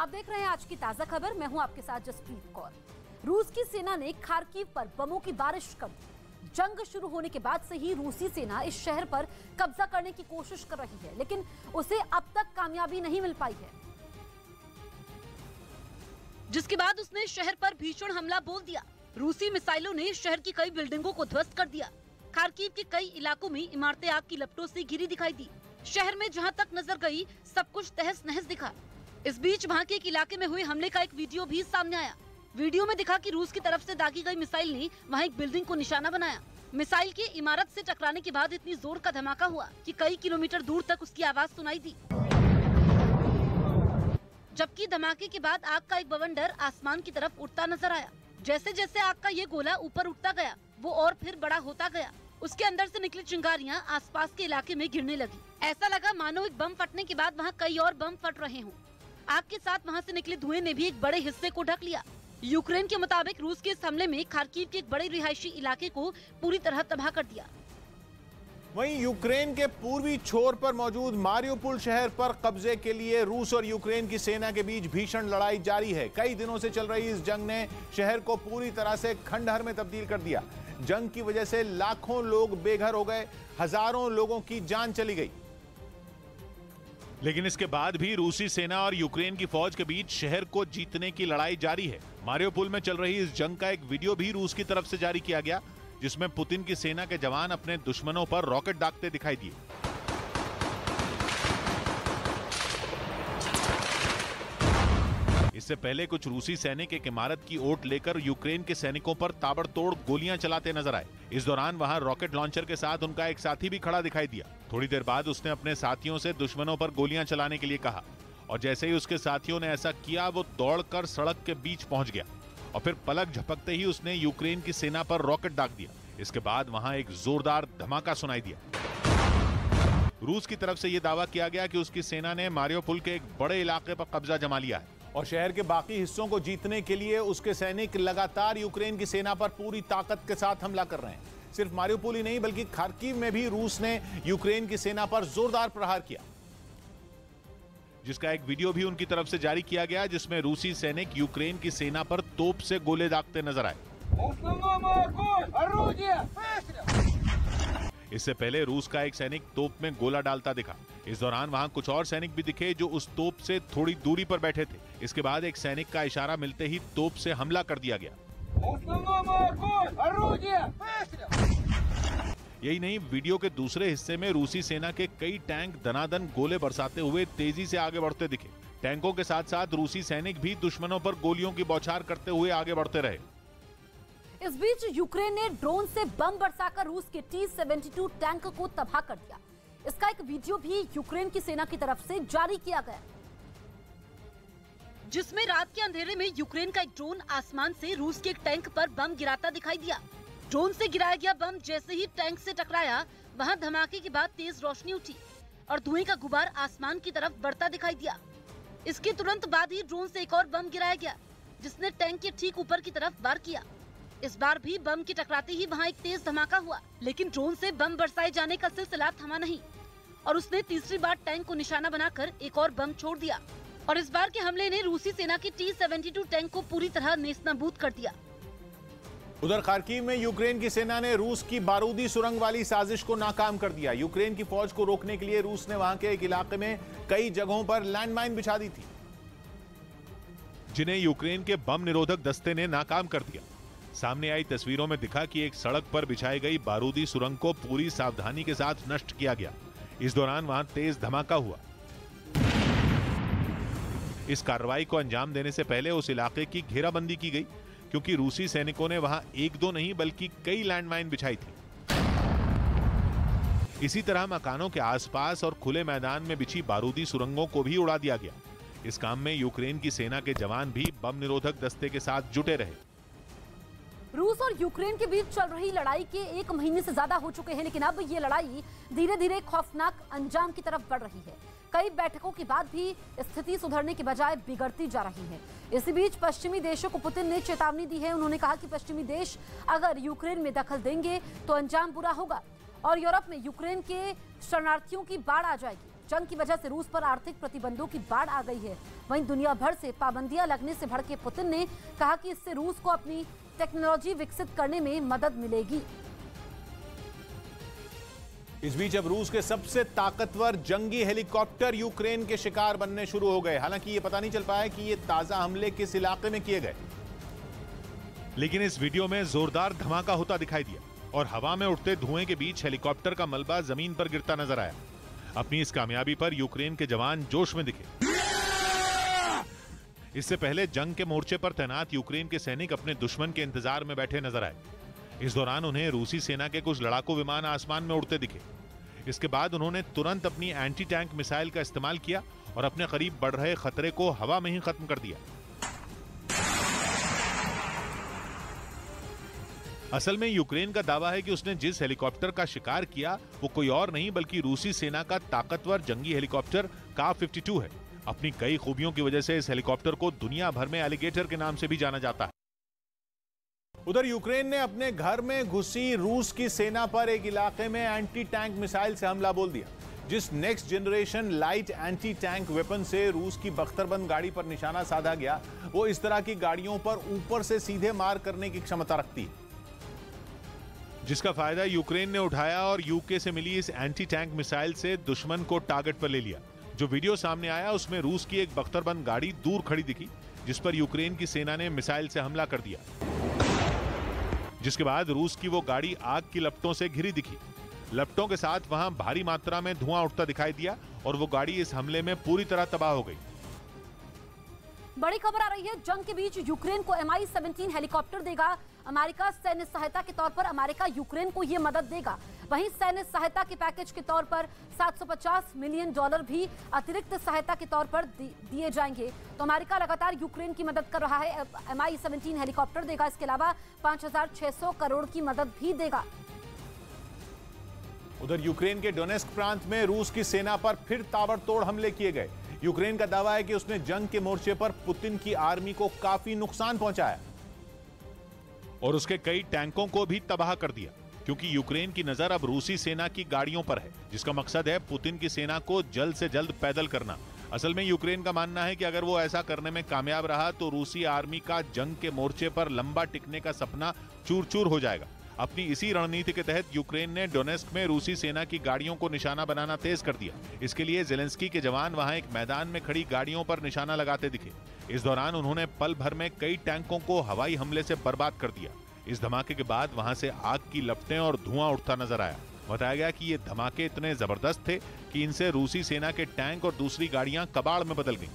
आप देख रहे हैं आज की ताजा खबर। मैं हूं आपके साथ जसप्रीत कौर। रूस की सेना ने खार्किव पर बमों की बारिश कर दी। जंग शुरू होने के बाद से ही रूसी सेना इस शहर पर कब्जा करने की कोशिश कर रही है, लेकिन उसे अब तक कामयाबी नहीं मिल पाई है, जिसके बाद उसने शहर पर भीषण हमला बोल दिया। रूसी मिसाइलों ने शहर की कई बिल्डिंगों को ध्वस्त कर दिया। खार्किव के कई इलाकों में इमारतें आग की लपटों से घिरी दिखाई दी। शहर में जहां तक नजर गई सब कुछ तहस नहस दिखा। इस बीच वहां के एक इलाके में हुए हमले का एक वीडियो भी सामने आया। वीडियो में दिखा कि रूस की तरफ से दागी गई मिसाइल ने वहां एक बिल्डिंग को निशाना बनाया। मिसाइल की इमारत से टकराने के बाद इतनी जोर का धमाका हुआ कि कई किलोमीटर दूर तक उसकी आवाज सुनाई दी। जबकि धमाके के बाद आग का एक बवंडर आसमान की तरफ उड़ता नजर आया। जैसे जैसे आग का ये गोला ऊपर उठता गया, वो और फिर बड़ा होता गया। उसके अंदर से निकली चिंगारियां आसपास के इलाके में गिरने लगी। ऐसा लगा मानो एक बम फटने के बाद वहाँ कई और बम फट रहे हों। आग के साथ वहाँ से निकले धुएं ने भी एक बड़े हिस्से को ढक लिया। यूक्रेन के मुताबिक रूस के इस हमले में खार्किव के एक बड़े रिहायशी इलाके को पूरी तरह तबाह कर दिया। वहीं यूक्रेन के पूर्वी छोर पर मौजूद मारियोपोल शहर पर कब्जे के लिए रूस और यूक्रेन की सेना के बीच भीषण लड़ाई जारी है। कई दिनों से चल रही इस जंग ने शहर को पूरी तरह से खंडहर में तब्दील कर दिया। जंग की वजह से लाखों लोग बेघर हो गए, हजारों लोगों की जान चली गई। लेकिन इसके बाद भी रूसी सेना और यूक्रेन की फौज के बीच शहर को जीतने की लड़ाई जारी है। मारियोपोल में चल रही इस जंग का एक वीडियो भी रूस की तरफ से जारी किया गया, जिसमें पुतिन की सेना के जवान अपने दुश्मनों पर रॉकेट दागते दिखाई दिए। इससे पहले कुछ रूसी सैनिक एक इमारत की ओट लेकर यूक्रेन के सैनिकों पर ताबड़तोड़ गोलियां चलाते नजर आए। इस दौरान वहां रॉकेट लॉन्चर के साथ उनका एक साथी भी खड़ा दिखाई दिया। थोड़ी देर बाद उसने अपने साथियों से दुश्मनों पर गोलियां चलाने के लिए कहा, और जैसे ही उसके साथियों ने ऐसा किया, वो दौड़कर सड़क के बीच पहुंच गया और फिर पलक झपकते ही उसने यूक्रेन की सेना पर रॉकेट दाग दिया। इसके बाद वहां एक जोरदार धमाका सुनाई दिया। रूस की तरफ से यह दावा किया गया कि उसकी सेना ने मारियोपोल के एक बड़े इलाके पर कब्जा जमा लिया है और शहर के बाकी हिस्सों को जीतने के लिए उसके सैनिक लगातार यूक्रेन की सेना पर पूरी ताकत के साथ हमला कर रहे हैं। सिर्फ मारियोपोल ही नहीं, बल्कि खार्किव में भी रूस ने यूक्रेन की सेना पर जोरदार प्रहार किया, जिसका एक वीडियो भी उनकी तरफ से जारी किया गया, जिसमें रूसी सैनिक यूक्रेन की सेना पर तोप से गोले दागते नजर आए। इससे पहले रूस का एक सैनिक तोप में गोला डालता दिखा। इस दौरान वहां कुछ और सैनिक भी दिखे जो उस तोप से थोड़ी दूरी पर बैठे थे। इसके बाद एक सैनिक का इशारा मिलते ही तोप से हमला कर दिया गया। यही नहीं, वीडियो के दूसरे हिस्से में रूसी सेना के कई टैंक दनादन गोले बरसाते हुए तेजी से आगे बढ़ते दिखे। टैंकों के साथ साथ रूसी सैनिक भी दुश्मनों पर गोलियों की बौछार करते हुए आगे बढ़ते रहे। इस बीच यूक्रेन ने ड्रोन से बम बरसाकर रूस के T-72 टैंक को तबाह कर दिया। इसका एक वीडियो भी यूक्रेन की सेना की तरफ से जारी किया गया, जिसमें रात के अंधेरे में यूक्रेन का एक ड्रोन आसमान से रूस के एक टैंक पर बम गिराता दिखाई दिया। ड्रोन से गिराया गया बम जैसे ही टैंक से टकराया, वहां धमाके के बाद तेज रोशनी उठी और धुएं का गुबार आसमान की तरफ बढ़ता दिखाई दिया। इसके तुरंत बाद ही ड्रोन से एक और बम गिराया गया, जिसने टैंक के ठीक ऊपर की तरफ वार किया। इस बार भी बम के टकराते ही वहां एक तेज धमाका हुआ, लेकिन ड्रोन से बम बरसाए जाने का सिलसिला थमा नहीं और उसने तीसरी बार टैंक को निशाना बनाकर एक और बम छोड़ दिया। और इस बार के हमले ने रूसी सेना के T-72 टैंक को पूरी तरह नेस्तनाबूद कर दिया। उधर खार्किव में यूक्रेन की सेना ने रूस की बारूदी सुरंग वाली साजिश को नाकाम कर दिया। यूक्रेन की फौज को रोकने के लिए रूस ने वहां के एक इलाके में कई जगहों पर लैंडमाइन बिछा दी थी, जिन्हें यूक्रेन के बम निरोधक दस्ते ने नाकाम कर दिया। सामने आई तस्वीरों में दिखा कि एक सड़क पर बिछाई गई बारूदी सुरंग को पूरी सावधानी के साथ नष्ट किया गया। इस दौरान वहां तेज धमाका हुआ। इस कार्रवाई को अंजाम देने से पहले उस इलाके की घेराबंदी की गई, क्योंकि रूसी सैनिकों ने वहां एक दो नहीं बल्कि कई लैंडमाइन बिछाई थी। इसी तरह मकानों के आसपास और खुले मैदान में बिछी बारूदी सुरंगों को भी उड़ा दिया गया। इस काम में यूक्रेन की सेना के जवान भी बम निरोधक दस्ते के साथ जुटे रहे। रूस और यूक्रेन के बीच चल रही लड़ाई के 1 महीने से ज्यादा हो चुके हैं, लेकिन अब ये लड़ाई धीरे धीरे खौफनाक अंजाम की तरफ बढ़ रही है। कई बैठकों के बाद भी स्थिति सुधरने के बजाय बिगड़ती जा रही है। इसी बीच पश्चिमी देशों को पुतिन ने चेतावनी दी है। उन्होंने कहा कि पश्चिमी देश अगर यूक्रेन में दखल देंगे तो अंजाम बुरा होगा और यूरोप में यूक्रेन के शरणार्थियों की बाढ़ आ जाएगी। जंग की वजह से रूस पर आर्थिक प्रतिबंधों की बाढ़ आ गई है। वहीं दुनिया भर से पाबंदियां लगने से भड़के पुतिन ने कहा कि इससे रूस को अपनी टेक्नोलॉजी विकसित करने में मदद मिलेगी। इस बीच अब रूस के सबसे ताकतवर जंगी हेलीकॉप्टर यूक्रेन के शिकार बनने शुरू हो गए। हालांकि ये पता नहीं चल पाया कि ये ताजा हमले किस इलाके में किए गए, लेकिन इस वीडियो में जोरदार धमाका होता दिखाई दिया और हवा में उठते धुएं के बीच हेलीकॉप्टर का मलबा जमीन पर गिरता नजर आया। अपनी इस कामयाबी पर यूक्रेन के जवान जोश में दिखे। इससे पहले जंग के मोर्चे पर तैनात यूक्रेन के सैनिक अपने दुश्मन के इंतजार में बैठे नजर आए। इस दौरान उन्हें रूसी सेना के कुछ लड़ाकू विमान आसमान में उड़ते दिखे। इसके बाद उन्होंने तुरंत अपनी एंटी टैंक मिसाइल का इस्तेमाल किया और अपने करीब बढ़ रहे खतरे को हवा में ही खत्म कर दिया। असल में यूक्रेन का दावा है कि उसने जिस हेलीकॉप्टर का शिकार किया वो कोई और नहीं बल्कि रूसी सेना का ताकतवर जंगी हेलीकॉप्टर का-52 है। अपनी कई खूबियों की वजह से इस हेलीकॉप्टर को दुनिया भर में एलिगेटर के नाम से भी जाना जाता है। उधर यूक्रेन ने अपने घर में घुसी रूस की सेना पर एक इलाके में एंटी टैंक मिसाइल से हमला बोल दिया। जिस next generation light anti tank weapon से रूस की बख्तरबंद गाड़ी पर निशाना साधा गया, वो इस तरह की गाड़ियों पर ऊपर से सीधे मार करने की क्षमता रखती है, जिसका फायदा यूक्रेन ने उठाया और यूके से मिली इस एंटी टैंक मिसाइल से दुश्मन को टारगेट पर ले लिया। जो वीडियो सामने आया उसमें रूस की एक बख्तरबंद गाड़ी दूर खड़ी दिखी, जिस पर यूक्रेन की सेना ने मिसाइल से हमला कर दिया। जिसके बाद रूस की वो गाड़ी आग की लपटों से घिरी दिखी। लपटों के साथ वहां भारी मात्रा में धुआं उठता दिखाई दिया और वो गाड़ी इस हमले में पूरी तरह तबाह हो गई। बड़ी खबर आ रही है, जंग के बीच यूक्रेन को Mi-17 हेलीकॉप्टर देगा अमेरिका। सैन्य सहायता के तौर पर अमेरिका यूक्रेन को यह मदद देगा। वहीं सैन्य सहायता के पैकेज के तौर पर $750 मिलियन भी अतिरिक्त सहायता के तौर पर दिए जाएंगे। तो अमेरिका लगातार यूक्रेन की मदद कर रहा है। Mi-17 हेलीकॉप्टर देगा, इसके अलावा 5,600 करोड़ की मदद भी देगा। उधर यूक्रेन के डोनेस्क प्रांत में रूस की सेना पर फिर ताबड़तोड़ हमले किए गए। यूक्रेन का दावा है कि उसने जंग के मोर्चे पर पुतिन की आर्मी को काफी नुकसान पहुंचाया और उसके कई टैंकों को भी तबाह कर दिया, क्योंकि यूक्रेन की नजर अब रूसी सेना की गाड़ियों पर है, जिसका मकसद है पुतिन की सेना को जल्द से जल्द पैदल करना। असल में यूक्रेन का मानना है कि अगर वो ऐसा करने में कामयाब रहा तो रूसी आर्मी का जंग के मोर्चे पर लंबा टिकने का सपना चूर चूर हो जाएगा। अपनी इसी रणनीति के तहत यूक्रेन ने डोनेस्क में रूसी सेना की गाड़ियों को निशाना बनाना तेज कर दिया। इसके लिए जेलेंस्की के जवान वहां एक मैदान में खड़ी गाड़ियों पर निशाना लगाते दिखे। इस दौरान उन्होंने पल भर में कई टैंकों को हवाई हमले से बर्बाद कर दिया। इस धमाके के बाद वहां से आग की लपटें और धुआं उठता नजर आया। बताया गया कि ये धमाके इतने जबरदस्त थे कि इनसे रूसी सेना के टैंक और दूसरी गाड़ियां कबाड़ में बदल गईं।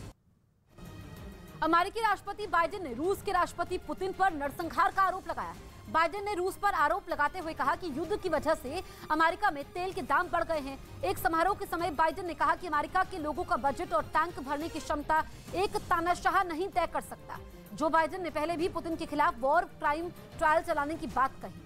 अमेरिकी राष्ट्रपति बाइडेन ने रूस के राष्ट्रपति पुतिन पर नरसंहार का आरोप लगाया। बाइडेन ने रूस पर आरोप लगाते हुए कहा कि युद्ध की वजह से अमेरिका में तेल के दाम बढ़ गए हैं। एक समारोह के समय बाइडेन ने कहा कि अमेरिका के लोगों का बजट और टैंक भरने की क्षमता एक तानाशाह नहीं तय कर सकता। जो बाइडेन ने पहले भी पुतिन के खिलाफ वॉर क्राइम ट्रायल चलाने की बात कही।